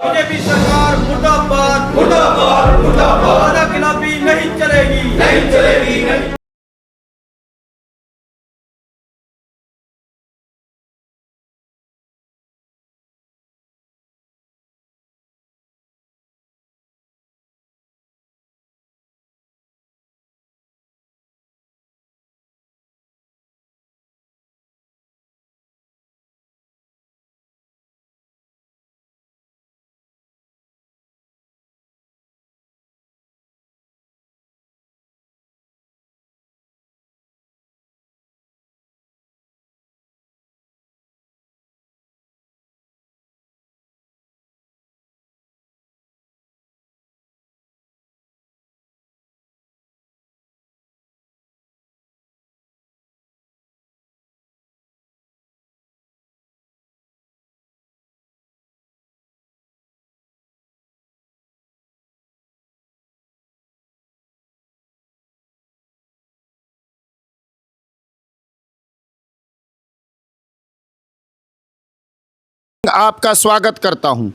BJP सरकार मुर्दाबाद मुर्दाबाद मुर्दाबाद। वादा खिलाफी नहीं चलेगी नहीं चलेगी नहीं। आपका स्वागत करता हूं।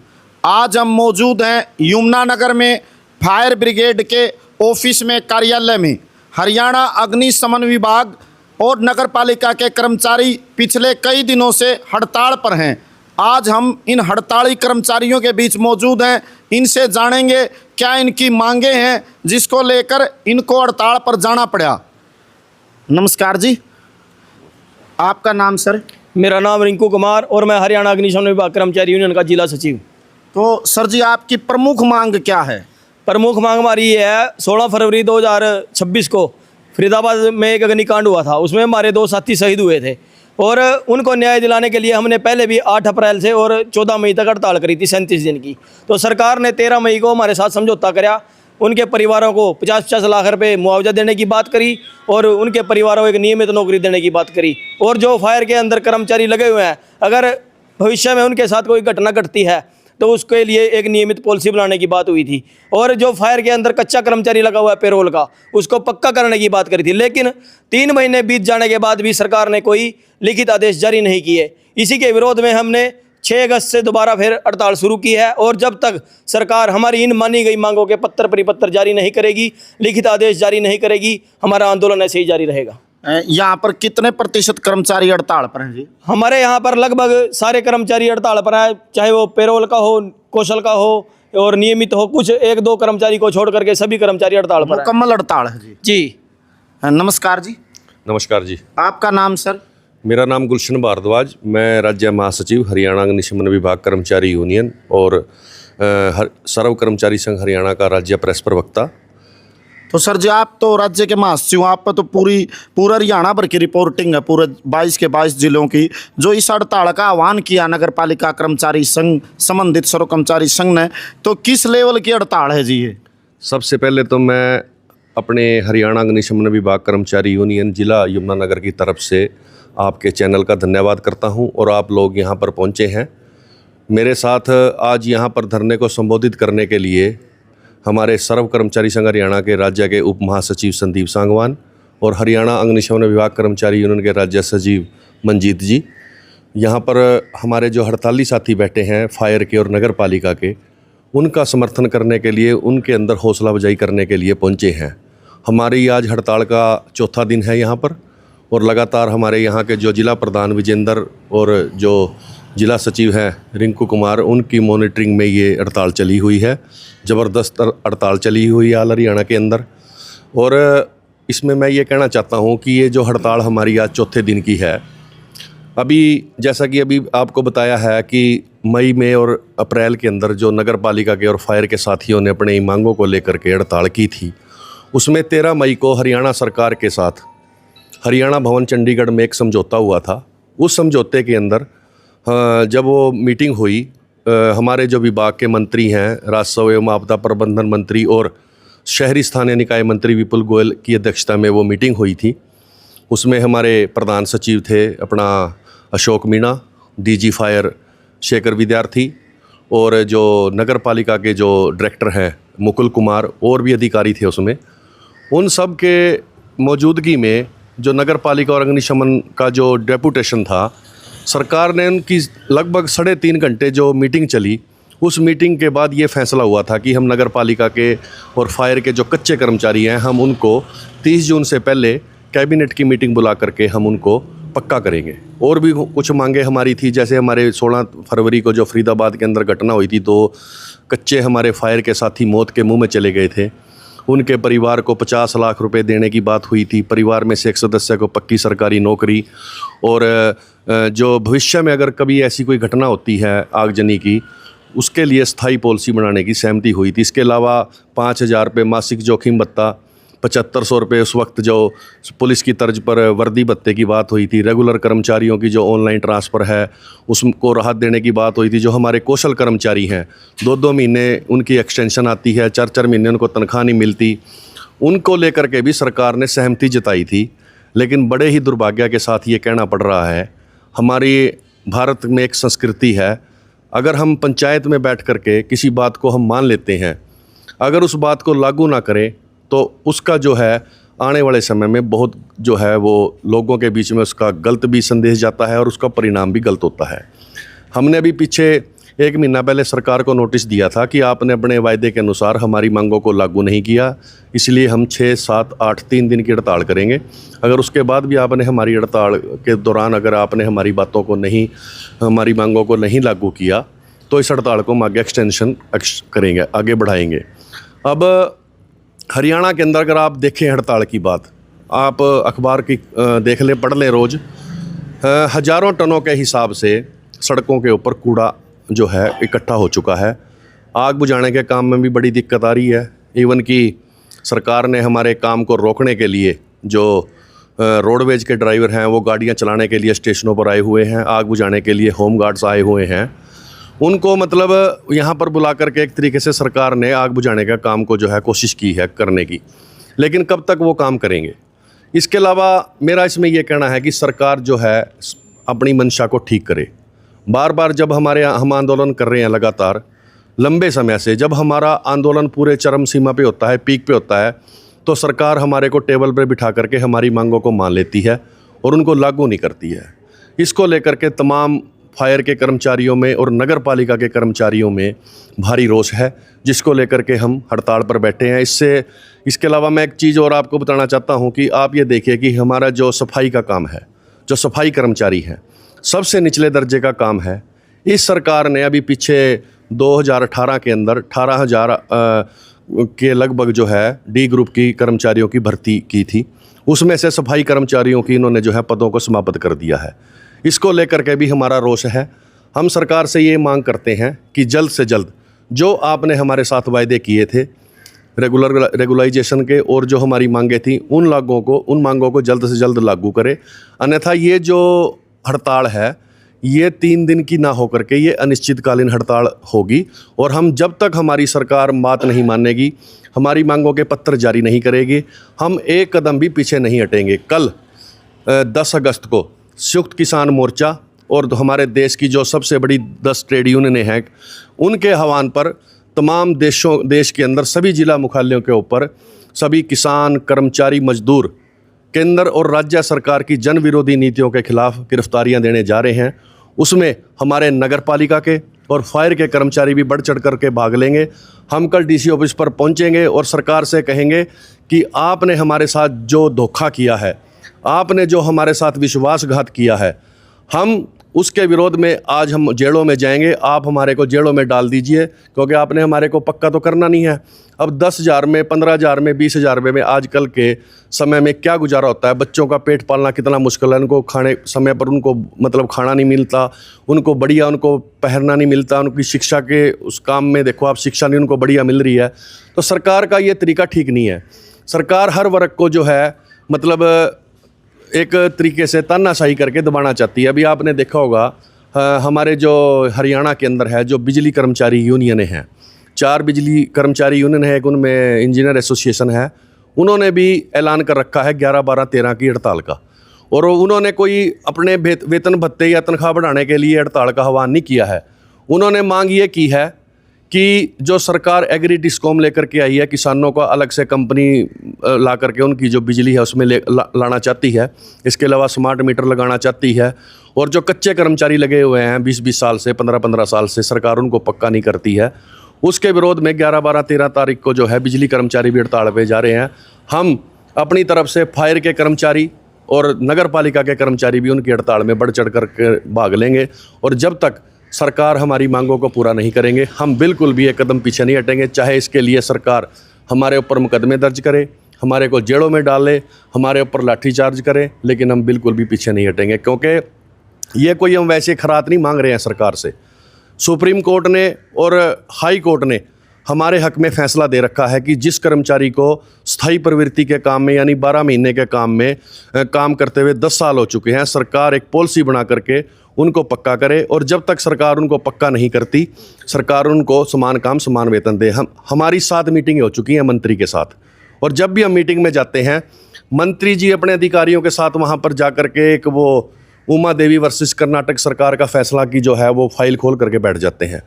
आज हम मौजूद हैं यमुनानगर में फायर ब्रिगेड के ऑफिस में, कार्यालय में। हरियाणा अग्निशमन विभाग और नगर पालिका के कर्मचारी पिछले कई दिनों से हड़ताल पर हैं। आज हम इन हड़ताली कर्मचारियों के बीच मौजूद हैं। इनसे जानेंगे क्या इनकी मांगें हैं जिसको लेकर इनको हड़ताल पर जाना पड़ा। नमस्कार जी, आपका नाम सर? मेरा नाम रिंकू कुमार और मैं हरियाणा अग्निशमन विभाग कर्मचारी यूनियन का जिला सचिव। तो सर जी, आपकी प्रमुख मांग क्या है? प्रमुख मांग हमारी ये है, 16 फरवरी 2026 को फरीदाबाद में एक अग्निकांड हुआ था। उसमें हमारे 2 साथी शहीद हुए थे और उनको न्याय दिलाने के लिए हमने पहले भी 8 अप्रैल से और 14 मई तक हड़ताल करी थी, 37 दिन की। तो सरकार ने 13 मई को हमारे साथ समझौता कराया। उनके परिवारों को 50-50 लाख रुपए मुआवजा देने की बात करी और उनके परिवारों को एक नियमित नौकरी देने की बात करी। और जो फायर के अंदर कर्मचारी लगे हुए हैं, अगर भविष्य में उनके साथ कोई घटना घटती है तो उसके लिए एक नियमित पॉलिसी बनाने की बात हुई थी। और जो फायर के अंदर कच्चा कर्मचारी लगा हुआ है पेरोल का, उसको पक्का करने की बात करी थी। लेकिन 3 महीने बीत जाने के बाद भी सरकार ने कोई लिखित आदेश जारी नहीं किए। इसी के विरोध में हमने 6 अगस्त से दोबारा फिर हड़ताल शुरू की है। और जब तक सरकार हमारी इन मानी गई मांगों के पत्र परिपत्र जारी नहीं करेगी, लिखित आदेश जारी नहीं करेगी, हमारा आंदोलन ऐसे ही जारी रहेगा। यहाँ पर कितने प्रतिशत कर्मचारी हड़ताल पर हैं जी? हमारे यहाँ पर लगभग सारे कर्मचारी हड़ताल पर हैं, चाहे वो पेरोल का हो, कौशल का हो और नियमित हो। कुछ 1-2 कर्मचारी को छोड़ करके सभी कर्मचारी हड़ताल पर हैं। मुकम्मल हड़ताल है जी? जी। नमस्कार जी। नमस्कार जी। आपका नाम सर? मेरा नाम गुलशन भारद्वाज, मैं राज्य महासचिव हरियाणा अग्निशमन विभाग कर्मचारी यूनियन और सर्व कर्मचारी संघ हरियाणा का राज्य प्रेस प्रवक्ता। तो सर जी, आप तो राज्य के महासचिव, आप पर तो पूरा हरियाणा भर की रिपोर्टिंग है, पूरे 22 के 22 जिलों की। जो इस हड़ताल का आह्वान किया नगर पालिका कर्मचारी संघ, संबंधित सर्व कर्मचारी संघ ने, तो किस लेवल की हड़ताल है जी ये? सबसे पहले तो मैं अपने हरियाणा अग्निशमन विभाग कर्मचारी यूनियन जिला यमुनानगर की तरफ से आपके चैनल का धन्यवाद करता हूं और आप लोग यहां पर पहुंचे हैं। मेरे साथ आज यहां पर धरने को संबोधित करने के लिए हमारे सर्व कर्मचारी संघ हरियाणा के राज्य के उप महासचिव संदीप सांगवान और हरियाणा अग्निशमन विभाग कर्मचारी यूनियन के राज्य सचिव मंजीत जी, यहाँ पर हमारे जो हड़ताली साथी बैठे हैं फायर के और नगर पालिका के, उनका समर्थन करने के लिए, उनके अंदर हौसला अफजाई करने के लिए पहुँचे हैं। हमारी आज हड़ताल का 4था दिन है यहाँ पर और लगातार हमारे यहाँ के जो जिला प्रधान विजेंद्र और जो जिला सचिव हैं रिंकू कुमार, उनकी मॉनिटरिंग में ये हड़ताल चली हुई है। ज़बरदस्त हड़ताल चली हुई है ऑल हरियाणा के अंदर। और इसमें मैं ये कहना चाहता हूँ कि ये जो हड़ताल हमारी आज 4थे दिन की है, अभी जैसा कि अभी आपको बताया है कि मई में और अप्रैल के अंदर जो नगर पालिका के और फायर के साथियों ने अपनी मांगों को लेकर के हड़ताल की थी, उसमें 13 मई को हरियाणा सरकार के साथ हरियाणा भवन चंडीगढ़ में एक समझौता हुआ था। उस समझौते के अंदर जब वो मीटिंग हुई, हमारे जो विभाग के मंत्री हैं, राजस्व एवं आपदा प्रबंधन मंत्री और शहरी स्थानीय निकाय मंत्री विपुल गोयल की अध्यक्षता में वो मीटिंग हुई थी। उसमें हमारे प्रधान सचिव थे अपना अशोक मीणा, डीजी फायर शेखर विद्यार्थी और जो नगर पालिका के जो डायरेक्टर हैं मुकुल कुमार और भी अधिकारी थे उसमें। उन सब के मौजूदगी में जो नगर पालिका और अग्निशमन का जो डेपुटेशन था, सरकार ने उनकी लगभग 3.5 घंटे जो मीटिंग चली, उस मीटिंग के बाद ये फैसला हुआ था कि हम नगर पालिका के और फायर के जो कच्चे कर्मचारी हैं हम उनको 30 जून से पहले कैबिनेट की मीटिंग बुला करके हम उनको पक्का करेंगे। और भी कुछ मांगे हमारी थी, जैसे हमारे 16 फरवरी को जो फरीदाबाद के अंदर घटना हुई थी, 2 कच्चे हमारे फायर के साथी मौत के मुंह में चले गए थे, उनके परिवार को 50 लाख रुपए देने की बात हुई थी। परिवार में से एक सदस्य को पक्की सरकारी नौकरी, और जो भविष्य में अगर कभी ऐसी कोई घटना होती है आगजनी की, उसके लिए स्थायी पॉलिसी बनाने की सहमति हुई थी। इसके अलावा 5,000 रुपये मासिक जोखिम भत्ता, 7500 रुपये उस वक्त जो पुलिस की तर्ज पर वर्दी भत्ते की बात हुई थी। रेगुलर कर्मचारियों की जो ऑनलाइन ट्रांसफ़र है उसको राहत देने की बात हुई थी। जो हमारे कौशल कर्मचारी हैं 2-2 महीने उनकी एक्सटेंशन आती है, 4-4 महीने उनको तनख्वाह नहीं मिलती, उनको लेकर के भी सरकार ने सहमति जताई थी। लेकिन बड़े ही दुर्भाग्य के साथ ये कहना पड़ रहा है, हमारी भारत में एक संस्कृति है, अगर हम पंचायत में बैठ कर के किसी बात को हम मान लेते हैं, अगर उस बात को लागू ना करें तो उसका जो है आने वाले समय में बहुत जो है वो लोगों के बीच में उसका गलत भी संदेश जाता है और उसका परिणाम भी गलत होता है। हमने अभी पीछे 1 महीना पहले सरकार को नोटिस दिया था कि आपने अपने वायदे के अनुसार हमारी मांगों को लागू नहीं किया, इसलिए हम 6, 7, 8, 3 दिन की हड़ताल करेंगे। अगर उसके बाद भी आपने हमारी हड़ताल के दौरान अगर आपने हमारी बातों को नहीं, हमारी मांगों को नहीं लागू किया तो इस हड़ताल को हम आगे एक्सटेंशन करेंगे, आगे बढ़ाएंगे। अब हरियाणा के अंदर अगर आप देखें हड़ताल की बात, आप अखबार की देख लें, पढ़ लें रोज़, हज़ारों टनों के हिसाब से सड़कों के ऊपर कूड़ा जो है इकट्ठा हो चुका है। आग बुझाने के काम में भी बड़ी दिक्कत आ रही है। इवन कि सरकार ने हमारे काम को रोकने के लिए जो रोडवेज के ड्राइवर हैं वो गाड़ियां चलाने के लिए स्टेशनों पर आए हुए हैं, आग बुझाने के लिए होम गार्ड्स आए हुए हैं, उनको मतलब यहाँ पर बुला करके एक तरीके से सरकार ने आग बुझाने का काम को जो है कोशिश की है करने की, लेकिन कब तक वो काम करेंगे। इसके अलावा मेरा इसमें ये कहना है कि सरकार जो है अपनी मंशा को ठीक करे। बार बार जब हम आंदोलन कर रहे हैं लगातार लंबे समय से, जब हमारा आंदोलन पूरे चरम सीमा पे होता है, पीक पे होता है, तो सरकार हमारे को टेबल पर बिठा करके हमारी मांगों को मान लेती है और उनको लागू नहीं करती है। इसको लेकर के तमाम फायर के कर्मचारियों में और नगर पालिका के कर्मचारियों में भारी रोष है, जिसको लेकर के हम हड़ताल पर बैठे हैं। इसके अलावा मैं एक चीज़ और आपको बताना चाहता हूं कि आप ये देखिए कि हमारा जो सफाई का काम है, जो सफाई कर्मचारी हैं, सबसे निचले दर्जे का काम है। इस सरकार ने अभी पीछे 2018 के अंदर 18,000 के लगभग जो है डी ग्रुप की कर्मचारियों की भर्ती की थी। उसमें से सफाई कर्मचारियों की इन्होंने जो है पदों को समाप्त कर दिया है। इसको लेकर के भी हमारा रोष है। हम सरकार से ये मांग करते हैं कि जल्द से जल्द जो आपने हमारे साथ वायदे किए थे रेगुलाइजेशन के और जो हमारी मांगे थी उन मांगों को जल्द से जल्द लागू करें। अन्यथा ये जो हड़ताल है ये 3 दिन की ना होकर के ये अनिश्चितकालीन हड़ताल होगी और हम जब तक हमारी सरकार बात नहीं मानेगी, हमारी मांगों के पत्र जारी नहीं करेगी, हम एक कदम भी पीछे नहीं हटेंगे। कल 10 अगस्त को संयुक्त किसान मोर्चा और हमारे देश की जो सबसे बड़ी 10 ट्रेड यूनियनें हैं उनके आह्वान पर तमाम देश के अंदर सभी जिला मुख्यालयों के ऊपर सभी किसान, कर्मचारी, मजदूर केंद्र और राज्य सरकार की जन विरोधी नीतियों के खिलाफ गिरफ्तारियां देने जा रहे हैं। उसमें हमारे नगर पालिका के और फायर के कर्मचारी भी बढ़ चढ़ करके भाग लेंगे। हम कल डीसी ऑफिस पर पहुंचेंगे और सरकार से कहेंगे कि आपने हमारे साथ जो धोखा किया है, आपने जो हमारे साथ विश्वासघात किया है, हम उसके विरोध में आज हम जेलों में जाएंगे। आप हमारे को जेलों में डाल दीजिए क्योंकि आपने हमारे को पक्का तो करना नहीं है। अब 10,000 में, 15,000 में, 20,000 रुपये में आजकल के समय में क्या गुजारा होता है। बच्चों का पेट पालना कितना मुश्किल है, उनको खाने समय पर उनको मतलब खाना नहीं मिलता, उनको बढ़िया उनको पहनना नहीं मिलता, उनकी शिक्षा के उस काम में देखो आप शिक्षा नहीं उनको बढ़िया मिल रही है। तो सरकार का ये तरीका ठीक नहीं है। सरकार हर वर्ग को जो है मतलब एक तरीके से तानाशाही करके दबाना चाहती है। अभी आपने देखा होगा हमारे जो हरियाणा के अंदर है जो बिजली कर्मचारी यूनियनें हैं, 4 बिजली कर्मचारी यूनियन है, एक उनमें इंजीनियर एसोसिएशन है, उन्होंने भी ऐलान कर रखा है 11, 12, 13 की हड़ताल का। और उन्होंने कोई अपने वेतन भत्ते या तनख्वाह बढ़ाने के लिए हड़ताल का आह्वान नहीं किया है। उन्होंने मांग ये की है कि जो सरकार एग्री डिस्कॉम लेकर के आई है, किसानों को अलग से कंपनी ला करके उनकी जो बिजली है उसमें लाना चाहती है। इसके अलावा स्मार्ट मीटर लगाना चाहती है। और जो कच्चे कर्मचारी लगे हुए हैं 20-20 साल से, 15-15 साल से, सरकार उनको पक्का नहीं करती है। उसके विरोध में 11, 12, 13 तारीख को जो है बिजली कर्मचारी भी हड़ताल पे जा रहे हैं। हम अपनी तरफ से फायर के कर्मचारी और नगर पालिका के कर्मचारी भी उनकी हड़ताल में बढ़ चढ़ कर भाग लेंगे। और जब तक सरकार हमारी मांगों को पूरा नहीं करेंगे, हम बिल्कुल भी एक कदम पीछे नहीं हटेंगे। चाहे इसके लिए सरकार हमारे ऊपर मुकदमे दर्ज करे, हमारे को जेलों में डाले, हमारे ऊपर लाठीचार्ज करे, लेकिन हम बिल्कुल भी पीछे नहीं हटेंगे। क्योंकि ये कोई हम वैसे खरात नहीं मांग रहे हैं सरकार से। सुप्रीम कोर्ट ने और हाई कोर्ट ने हमारे हक में फैसला दे रखा है कि जिस कर्मचारी को स्थायी प्रवृत्ति के काम में यानी 12 महीने के काम में काम करते हुए 10 साल हो चुके हैं, सरकार एक पॉलिसी बना करके उनको पक्का करे। और जब तक सरकार उनको पक्का नहीं करती, सरकार उनको समान काम समान वेतन दे। हमारी 7 मीटिंगें हो चुकी हैं मंत्री के साथ। और जब भी हम मीटिंग में जाते हैं, मंत्री जी अपने अधिकारियों के साथ वहाँ पर जा कर के एक वो उमा देवी वर्सेस कर्नाटक सरकार का फैसला की जो है वो फाइल खोल करके बैठ जाते हैं।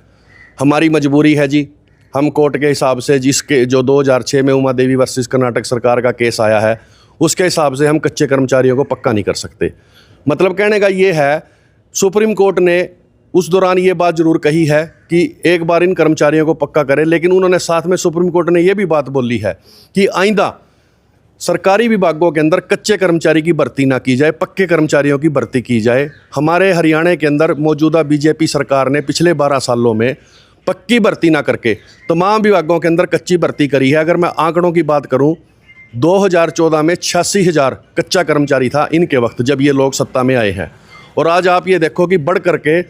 हमारी मजबूरी है जी, हम कोर्ट के हिसाब से जिसके जो 2006 में उमा देवी वर्सेस कर्नाटक सरकार का केस आया है उसके हिसाब से हम कच्चे कर्मचारियों को पक्का नहीं कर सकते। मतलब कहने का ये है, सुप्रीम कोर्ट ने उस दौरान ये बात ज़रूर कही है कि एक बार इन कर्मचारियों को पक्का करें, लेकिन उन्होंने साथ में सुप्रीम कोर्ट ने ये भी बात बोली है कि आइंदा सरकारी विभागों के अंदर कच्चे कर्मचारी की भर्ती ना की जाए, पक्के कर्मचारियों की भर्ती की जाए। हमारे हरियाणा के अंदर मौजूदा बीजेपी सरकार ने पिछले 12 सालों में पक्की भर्ती ना करके तमाम विभागों के अंदर कच्ची भर्ती करी है। अगर मैं आंकड़ों की बात करूं, 2014 में 86,000 कच्चा कर्मचारी था इनके वक्त जब ये लोग सत्ता में आए हैं। और आज आप ये देखो कि बढ़ करके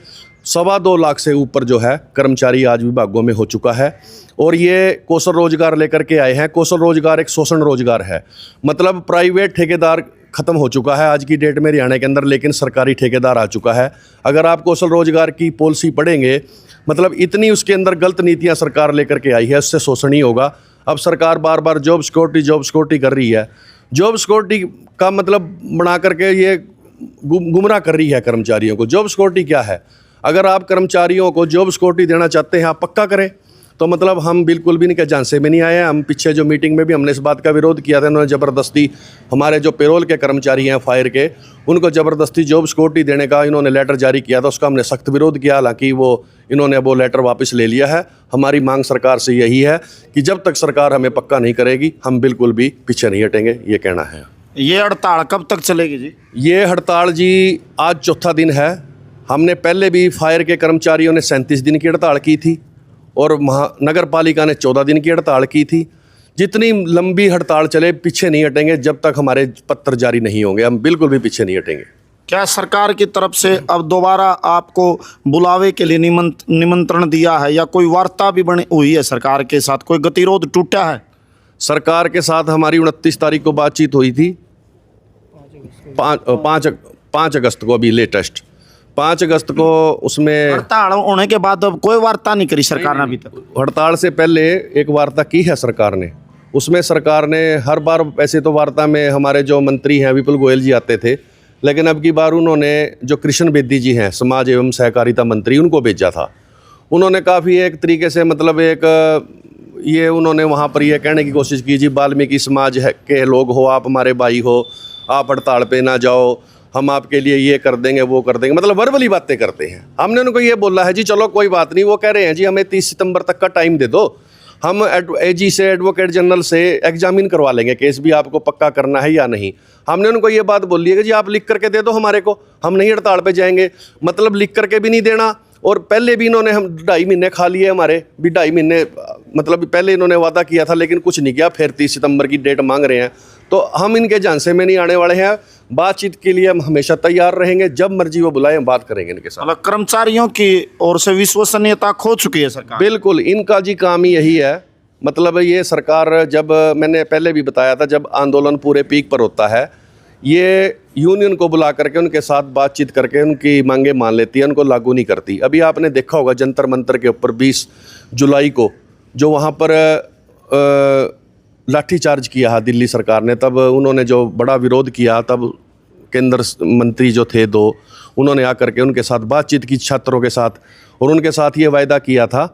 2.25 लाख से ऊपर जो है कर्मचारी आज विभागों में हो चुका है। और ये कौशल रोजगार लेकर के आए हैं। कौशल रोजगार एक शोषण रोजगार है। मतलब प्राइवेट ठेकेदार ख़त्म हो चुका है आज की डेट में हरियाणा के अंदर, लेकिन सरकारी ठेकेदार आ चुका है। अगर आप कौशल रोजगार की पॉलिसी पढ़ेंगे, मतलब इतनी उसके अंदर गलत नीतियां सरकार लेकर के आई है, उससे शोषण ही होगा। अब सरकार बार बार जॉब सिक्योरिटी कर रही है। जॉब सिक्योरिटी का मतलब बना करके ये गुमराह कर रही है कर्मचारियों को। जॉब सिक्योरिटी क्या है? अगर आप कर्मचारियों को जॉब सिक्योरिटी देना चाहते हैं, आप पक्का करें। तो मतलब हम बिल्कुल भी इनके झांसे में नहीं आए हैं। हम पीछे जो मीटिंग में भी हमने इस बात का विरोध किया था, इन्होंने ज़बरदस्ती हमारे जो पेरोल के कर्मचारी हैं फायर के, उनको ज़बरदस्ती जॉब सिक्योरिटी देने का इन्होंने लेटर जारी किया था। उसका हमने सख्त विरोध किया। हालांकि इन्होंने वो लेटर वापस ले लिया है। हमारी मांग सरकार से यही है कि जब तक सरकार हमें पक्का नहीं करेगी, हम बिल्कुल भी पीछे नहीं हटेंगे, ये कहना है। ये हड़ताल कब तक चलेगी जी? ये हड़ताल जी आज चौथा दिन है। हमने पहले भी फायर के कर्मचारियों ने 37 दिन की हड़ताल की थी और नगर पालिका ने 14 दिन की हड़ताल की थी। जितनी लंबी हड़ताल चले, पीछे नहीं हटेंगे जब तक हमारे पत्र जारी नहीं होंगे। हम बिल्कुल भी पीछे नहीं हटेंगे। क्या सरकार की तरफ से अब दोबारा आपको बुलावे के लिए निमंत्रण दिया है या कोई वार्ता भी बनी हुई है सरकार के साथ? कोई गतिरोध टूटा है? सरकार के साथ हमारी 29 तारीख को बातचीत हुई थी। 5 अगस्त को, अभी लेटेस्ट 5 अगस्त को, उसमें हड़ताल होने के बाद अब कोई वार्ता नहीं करी सरकार ने अभी तक? हड़ताल से पहले एक वार्ता की है सरकार ने। उसमें सरकार ने हर बार, वैसे तो वार्ता में हमारे जो मंत्री हैं विपुल गोयल जी आते थे, लेकिन अब की बार उन्होंने जो कृष्ण बेदी जी हैं समाज एवं सहकारिता मंत्री, उनको भेजा था। उन्होंने काफ़ी एक तरीके से मतलब ये उन्होंने वहाँ पर यह कहने की कोशिश की जी वाल्मीकि समाज के लोग हो, आप हमारे भाई हो, आप हड़ताल पे ना जाओ, हम आपके लिए ये कर देंगे वो कर देंगे, मतलब वर्बली बातें करते हैं। हमने उनको ये बोला है जी चलो कोई बात नहीं। वो कह रहे हैं जी हमें 30 सितंबर तक का टाइम दे दो, हम एजी से, एडवोकेट जनरल से एग्जामिन करवा लेंगे केस भी आपको पक्का करना है या नहीं। हमने उनको ये बात बोली है कि जी आप लिख करके दे दो हमारे को, हम नहीं हड़ताल पे जाएंगे। मतलब लिख करके भी नहीं देना। और पहले भी इन्होंने हम 2.5 महीने खा लिए हमारे भी, 2.5 महीने मतलब पहले इन्होंने वादा किया था लेकिन कुछ नहीं किया। फिर 30 सितंबर की डेट मांग रहे हैं। तो हम इनके झांसे में नहीं आने वाले हैं। बातचीत के लिए हम हमेशा तैयार रहेंगे। जब मर्जी वो बुलाएं, हम बात करेंगे इनके साथ। मतलब कर्मचारियों की ओर से विश्वसनीयता खो चुकी है सरकार? बिल्कुल, इनका जी काम ही यही है। मतलब ये सरकार, जब मैंने पहले भी बताया था, जब आंदोलन पूरे पीक पर होता है, ये यूनियन को बुला करके उनके साथ बातचीत करके उनकी मांगे मान लेती है, उनको लागू नहीं करती। अभी आपने देखा होगा जंतर मंतर के ऊपर 20 जुलाई को जो वहाँ पर लाठीचार्ज किया दिल्ली सरकार ने, तब उन्होंने जो बड़ा विरोध किया, तब केंद्र मंत्री जो थे 2, उन्होंने आकर के उनके साथ बातचीत की छात्रों के साथ, और उनके साथ ये वायदा किया था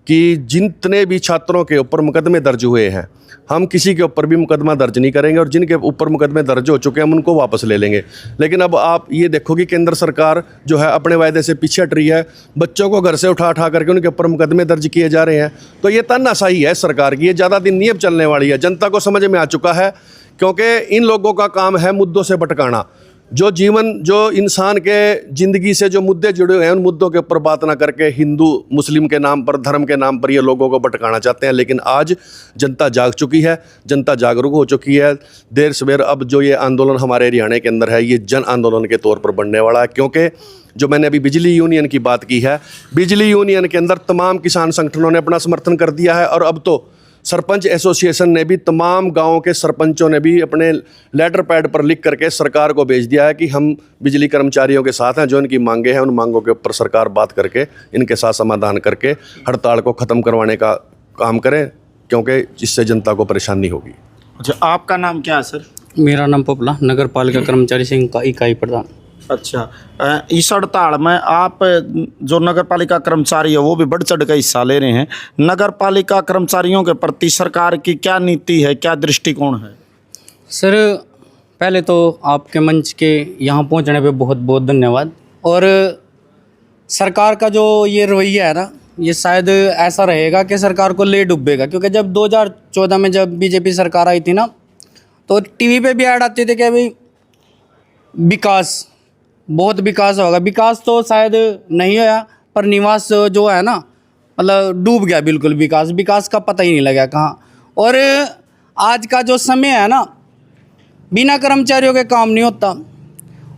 कि जितने भी छात्रों के ऊपर मुकदमे दर्ज हुए हैं, हम किसी के ऊपर भी मुकदमा दर्ज नहीं करेंगे और जिनके ऊपर मुकदमे दर्ज हो चुके हैं हम उनको वापस ले लेंगे। लेकिन अब आप ये देखो कि केंद्र सरकार जो है अपने वायदे से पीछे हट रही है, बच्चों को घर से उठा करके उनके ऊपर मुकदमे दर्ज किए जा रहे हैं। तो ये तानाशाही है सरकार की, ये ज़्यादा दिन नहीं अब चलने वाली है। जनता को समझ में आ चुका है, क्योंकि इन लोगों का काम है मुद्दों से भटकाना। जो इंसान के ज़िंदगी से जो मुद्दे जुड़े हुए हैं उन मुद्दों के ऊपर बात ना करके हिंदू मुस्लिम के नाम पर, धर्म के नाम पर ये लोगों को भटकाना चाहते हैं। लेकिन आज जनता जाग चुकी है, जनता जागरूक हो चुकी है। देर सवेर अब जो ये आंदोलन हमारे हरियाणा के अंदर है, ये जन आंदोलन के तौर पर बनने वाला है। क्योंकि जो मैंने अभी बिजली यूनियन की बात की है, बिजली यूनियन के अंदर तमाम किसान संगठनों ने अपना समर्थन कर दिया है और अब तो सरपंच एसोसिएशन ने भी, तमाम गांवों के सरपंचों ने भी अपने लेटर पैड पर लिख करके सरकार को भेज दिया है कि हम बिजली कर्मचारियों के साथ हैं। जो इनकी मांगे हैं उन मांगों के ऊपर सरकार बात करके इनके साथ समाधान करके हड़ताल को ख़त्म करवाने का काम करें, क्योंकि इससे जनता को परेशानी होगी। अच्छा, आपका नाम क्या है सर? मेरा नाम पोपला, नगर पालिका कर्मचारी संघ का इकाई प्रधान। अच्छा, इस हड़ताल में आप जो नगर पालिका कर्मचारी है वो भी बढ़ चढ़ कर हिस्सा ले रहे हैं। नगर पालिका कर्मचारियों के प्रति सरकार की क्या नीति है, क्या दृष्टिकोण है? सर, पहले तो आपके मंच के यहाँ पहुँचने पे बहुत बहुत धन्यवाद। और सरकार का जो ये रवैया है ना, ये शायद ऐसा रहेगा कि सरकार को ले डूबेगा। क्योंकि जब 2014 में जब बीजेपी सरकार आई थी ना, तो टीवी पे भी ऐड आते थे कि भाई विकास, बहुत विकास होगा। विकास तो शायद नहीं होया, पर निवास जो है ना, मतलब डूब गया बिल्कुल। विकास का पता ही नहीं लगा कहाँ। और आज का जो समय है ना, बिना कर्मचारियों के काम नहीं होता।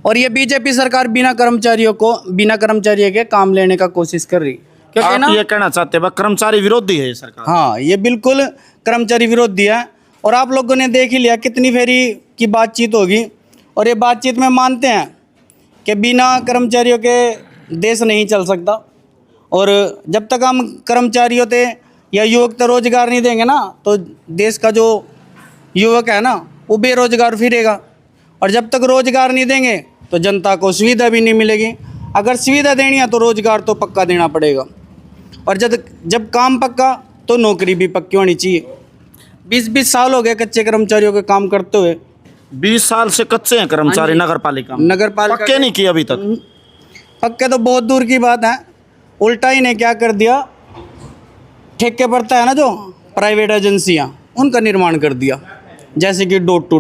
और ये बीजेपी सरकार बिना कर्मचारियों के काम लेने का कोशिश कर रही। क्योंकि आप ना, ये कहना चाहते हैं कर्मचारी विरोधी है ये सरकार? हाँ, ये बिल्कुल कर्मचारी विरोधी है। और आप लोगों ने देख ही लिया कितनी फेरी की बातचीत होगी। और ये बातचीत में मानते हैं कि बिना कर्मचारियों के देश नहीं चल सकता। और जब तक हम कर्मचारी होते या युवक तो रोजगार नहीं देंगे ना, तो देश का जो युवक है ना वो बेरोजगार फिरेगा। और जब तक रोजगार नहीं देंगे तो जनता को सुविधा भी नहीं मिलेगी। अगर सुविधा देनी है तो रोजगार तो पक्का देना पड़ेगा। और जब काम पक्का तो नौकरी भी पक्की होनी चाहिए। 20-20 साल हो गए कच्चे कर्मचारियों के काम करते हुए। 20 साल से कच्चे हैं कर्मचारी नगर पालिका में? नगर पालिका पक्के नहीं किए अभी तक? पक्के तो बहुत दूर की बात है। उल्टा ही ने क्या कर दिया, ठेके पड़ता है ना जो प्राइवेट एजेंसियां, उनका निर्माण कर दिया। जैसे कि डोर टू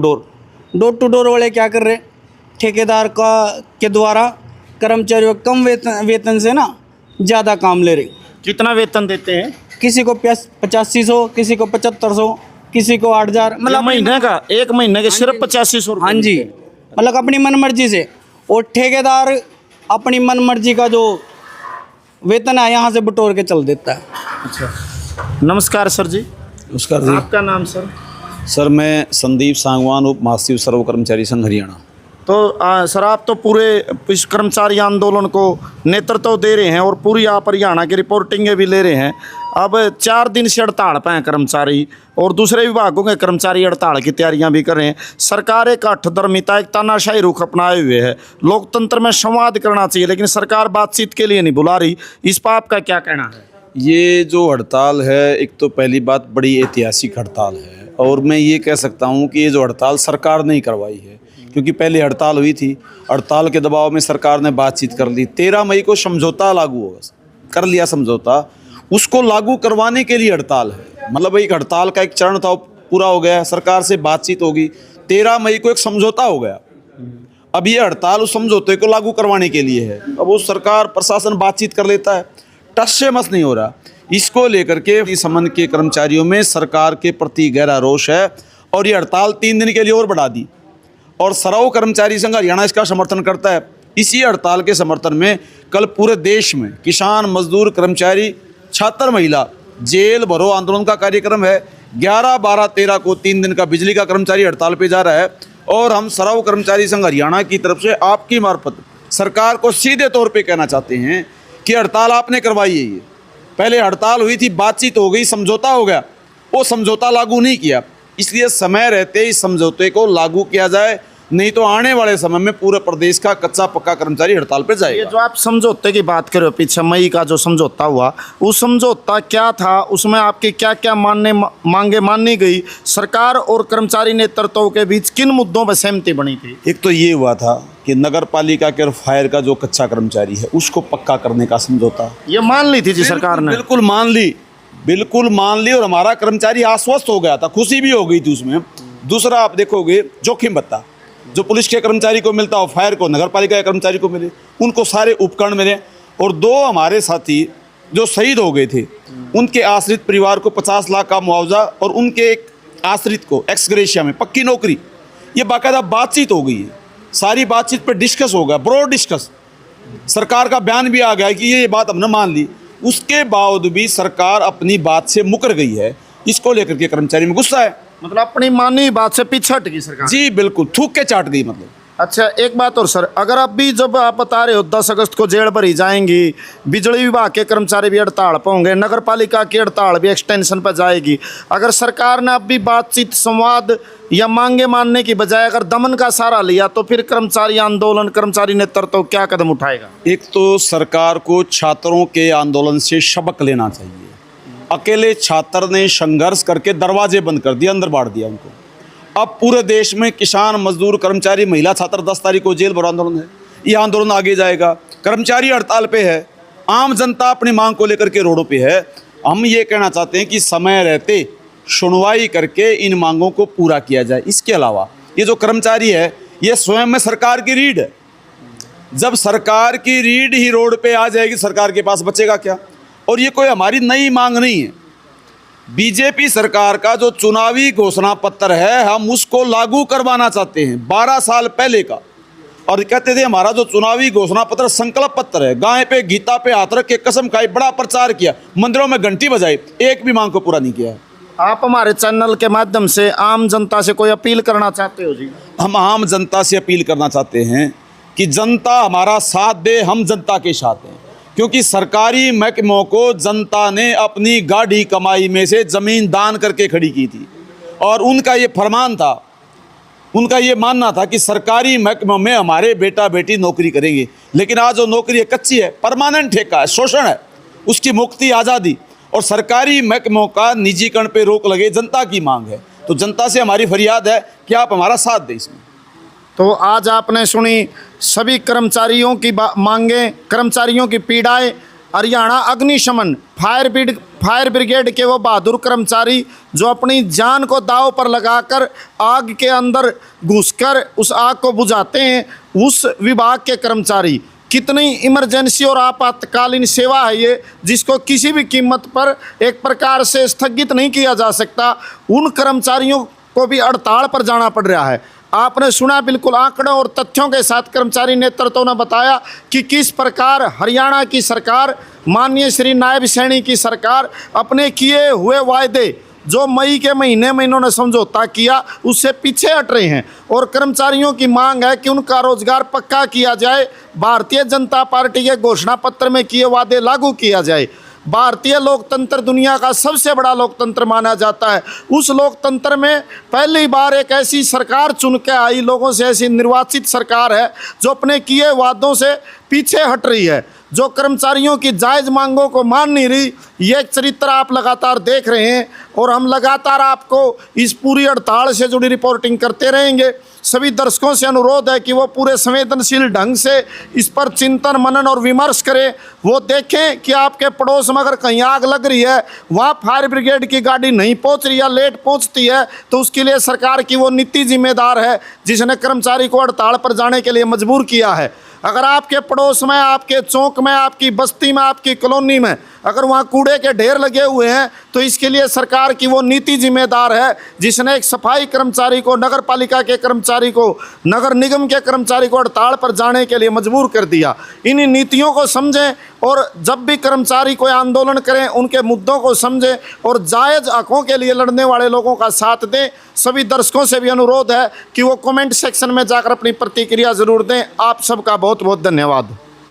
डोर वाले क्या कर रहे, ठेकेदार के द्वारा कर्मचारियों कम वेतन से ना ज़्यादा काम ले रहे। कितना वेतन देते हैं? किसी को 8500, किसी को 7500, किसी को 8000, मतलब महीने का, एक महीने के सिर्फ 8500 रुपये। हाँ जी, मतलब अपनी मनमर्जी से। और ठेकेदार अपनी मनमर्जी का जो वेतन है यहाँ से बटोर के चल देता है। अच्छा, नमस्कार सर जी। नमस्कार जी। आपका नाम सर? सर, मैं संदीप सांगवान, उप महासचिव सर्व कर्मचारी संघ हरियाणा। तो सर, आप तो पूरे इस कर्मचारी आंदोलन को नेतृत्व दे रहे हैं और पूरी आप हरियाणा की रिपोर्टिंगें भी ले रहे हैं। अब 4 दिन से हड़ताल पे हैं कर्मचारी और दूसरे विभागों के कर्मचारी हड़ताल की तैयारियां भी कर रहे हैं। सरकार एक हठधर्मिता, एक तानाशाही रुख अपनाए हुए है। लोकतंत्र में संवाद करना चाहिए, लेकिन सरकार बातचीत के लिए नहीं बुला रही। इस पर आपका क्या कहना है? ये जो हड़ताल है, एक तो पहली बात बड़ी ऐतिहासिक हड़ताल है। और मैं ये कह सकता हूँ कि ये जो हड़ताल सरकार ने ही करवाई है, क्योंकि पहले हड़ताल हुई थी, हड़ताल के दबाव में सरकार ने बातचीत कर ली। 13 मई को समझौता लागू होगा, कर लिया समझौता, उसको लागू करवाने के लिए हड़ताल है। मतलब एक हड़ताल का एक चरण था, पूरा हो गया, सरकार से बातचीत होगी, 13 मई को एक समझौता हो गया। अब ये हड़ताल उस समझौते को लागू करवाने के लिए है। अब वो सरकार प्रशासन बातचीत कर लेता है, टस से मस नहीं हो रहा। इसको लेकर के इस संबंध के कर्मचारियों में सरकार के प्रति गहरा रोष है और ये हड़ताल 3 दिन के लिए और बढ़ा दी। और सर्व कर्मचारी संघ हरियाणा इसका समर्थन करता है। इसी हड़ताल के समर्थन में कल पूरे देश में किसान, मजदूर, कर्मचारी, छात्र, महिला जेल भरो आंदोलन का कार्यक्रम है। 11, 12, 13 को 3 दिन का बिजली का कर्मचारी हड़ताल पे जा रहा है। और हम सर्व कर्मचारी संघ हरियाणा की तरफ से आपकी मार्फत सरकार को सीधे तौर पे कहना चाहते हैं कि हड़ताल आपने करवाई है। ये पहले हड़ताल हुई थी, बातचीत हो गई, समझौता हो गया, वो समझौता लागू नहीं किया। इसलिए समय रहते इस समझौते को लागू किया जाए नहीं तो आने वाले समय में पूरे प्रदेश का कच्चा पक्का कर्मचारी हड़ताल पर ये जाएगा। जो आप समझौते की बात कर रहे हो, पीछे मई का जो समझौता हुआ, उस समझौता क्या था, उसमें आपकी क्या क्या मांगे मानी गई, सरकार और कर्मचारी नेतृत्व के बीच किन मुद्दों पर सहमति बनी थी? एक तो ये हुआ था कि नगर पालिका के और फायर का जो कच्चा कर्मचारी है उसको पक्का करने का समझौता ये मान ली थी जी सरकार ने? बिल्कुल मान ली, बिल्कुल मान ली, और हमारा कर्मचारी आश्वस्त हो गया था, खुशी भी हो गई थी उसमें। दूसरा आप देखोगे जोखिम भत्ता जो पुलिस के कर्मचारी को मिलता हो, फायर को, नगर पालिका के कर्मचारी को मिले, उनको सारे उपकरण मिले। और 2 हमारे साथी जो शहीद हो गए थे उनके आश्रित परिवार को 50 लाख का मुआवजा और उनके एक आश्रित को एक्स ग्रेशिया में पक्की नौकरी। ये बाकायदा बातचीत हो गई है, सारी बातचीत पर डिस्कस हो गया, ब्रॉड डिस्कस। सरकार का बयान भी आ गया कि ये बात हमने मान ली। उसके बावजूद भी सरकार अपनी बात से मुकर गई है, इसको लेकर के कर्मचारी में गुस्सा है। मतलब अपनी मानी बात से पीछे हट गई सरकार? जी बिल्कुल, थूक के चाट गई मतलब। अच्छा, एक बात और सर, अगर अभी जब आप बता रहे हो 10 अगस्त को जेल भरी जाएंगी, बिजली विभाग के कर्मचारी भी हड़ताल पर होंगे, नगर पालिका की हड़ताल भी एक्सटेंशन पर जाएगी, अगर सरकार ने अभी बातचीत, संवाद या मांगे मानने की बजाय अगर दमन का सहारा लिया, तो फिर कर्मचारी आंदोलन, कर्मचारी नेतृत्व क्या कदम उठाएगा? एक तो सरकार को छात्रों के आंदोलन से सबक लेना चाहिए। अकेले छात्र ने संघर्ष करके दरवाजे बंद कर दिए, अंदर बांट दिया उनको। अब पूरे देश में किसान, मजदूर, कर्मचारी, महिला छात्र 10 तारीख को जेल भरो आंदोलन है। यह आंदोलन आगे जाएगा। कर्मचारी हड़ताल पे है, आम जनता अपनी मांग को लेकर के रोडों पे है। हम ये कहना चाहते हैं कि समय रहते सुनवाई करके इन मांगों को पूरा किया जाए। इसके अलावा ये जो कर्मचारी है ये स्वयं में सरकार की रीढ़ है। जब सरकार की रीढ़ ही रोड पे आ जाएगी, सरकार के पास बचेगा क्या? और ये कोई हमारी नई मांग नहीं है। बीजेपी सरकार का जो चुनावी घोषणा पत्र है हम उसको लागू करवाना चाहते हैं, 12 साल पहले का। और कहते थे हमारा जो चुनावी घोषणा पत्र संकल्प पत्र है, गाय पे गीता पे हाथ रख के कसम खाई, बड़ा प्रचार किया, मंदिरों में घंटी बजाई, एक भी मांग को पूरा नहीं किया है। आप हमारे चैनल के माध्यम से आम जनता से कोई अपील करना चाहते हो जी? हम आम जनता से अपील करना चाहते हैं कि जनता हमारा साथ दे, हम जनता के साथ हैं। क्योंकि सरकारी महकमों को जनता ने अपनी गाढ़ी कमाई में से ज़मीन दान करके खड़ी की थी और उनका ये फरमान था, उनका ये मानना था कि सरकारी महकमों में हमारे बेटा बेटी नौकरी करेंगे। लेकिन आज जो नौकरी है कच्ची है, परमानेंट ठेका है, शोषण है, उसकी मुक्ति, आज़ादी और सरकारी महकमों का निजीकरण पे रोक लगे, जनता की मांग है। तो जनता से हमारी फरियाद है कि आप हमारा साथ दें इसमें। तो आज आपने सुनी सभी कर्मचारियों की मांगें, कर्मचारियों की पीड़ाएं। हरियाणा अग्निशमन फायर ब्रिगेड के वो बहादुर कर्मचारी जो अपनी जान को दांव पर लगाकर आग के अंदर घुसकर उस आग को बुझाते हैं, उस विभाग के कर्मचारी। कितनी इमरजेंसी और आपातकालीन सेवा है ये, जिसको किसी भी कीमत पर एक प्रकार से स्थगित नहीं किया जा सकता। उन कर्मचारियों को भी हड़ताल पर जाना पड़ रहा है। आपने सुना बिल्कुल आंकड़ों और तथ्यों के साथ कर्मचारी नेतृत्व ने बताया कि किस प्रकार हरियाणा की सरकार, माननीय श्री नायब सैनी की सरकार अपने किए हुए वायदे जो मई के महीने में इन्होंने समझौता किया उससे पीछे हट रहे हैं। और कर्मचारियों की मांग है कि उनका रोजगार पक्का किया जाए, भारतीय जनता पार्टी के घोषणा पत्र में किए वादे लागू किया जाए। भारतीय लोकतंत्र दुनिया का सबसे बड़ा लोकतंत्र माना जाता है। उस लोकतंत्र में पहली बार एक ऐसी सरकार चुन के आई, लोगों से ऐसी निर्वाचित सरकार है जो अपने किए वादों से पीछे हट रही है, जो कर्मचारियों की जायज़ मांगों को मान नहीं रही। ये चरित्र आप लगातार देख रहे हैं और हम लगातार आपको इस पूरी हड़ताल से जुड़ी रिपोर्टिंग करते रहेंगे। सभी दर्शकों से अनुरोध है कि वो पूरे संवेदनशील ढंग से इस पर चिंतन, मनन और विमर्श करें। वो देखें कि आपके पड़ोस में अगर कहीं आग लग रही है, वहाँ फायर ब्रिगेड की गाड़ी नहीं पहुँच रही या लेट पहुँचती है, तो उसके लिए सरकार की वो नीति जिम्मेदार है जिसने कर्मचारी को हड़ताल पर जाने के लिए मजबूर किया है। अगर आपके पड़ोस में, आपके चौक में, आपकी बस्ती में, आपकी कॉलोनी में अगर वहाँ कूड़े के ढेर लगे हुए हैं, तो इसके लिए सरकार की वो नीति जिम्मेदार है जिसने एक सफाई कर्मचारी को, नगर पालिका के कर्मचारी को, नगर निगम के कर्मचारी को हड़ताल पर जाने के लिए मजबूर कर दिया। इन नीतियों को समझें और जब भी कर्मचारी कोई आंदोलन करें उनके मुद्दों को समझें और जायज़ हकों के लिए लड़ने वाले लोगों का साथ दें। सभी दर्शकों से भी अनुरोध है कि वो कमेंट सेक्शन में जाकर अपनी प्रतिक्रिया ज़रूर दें। आप सबका बहुत बहुत धन्यवाद।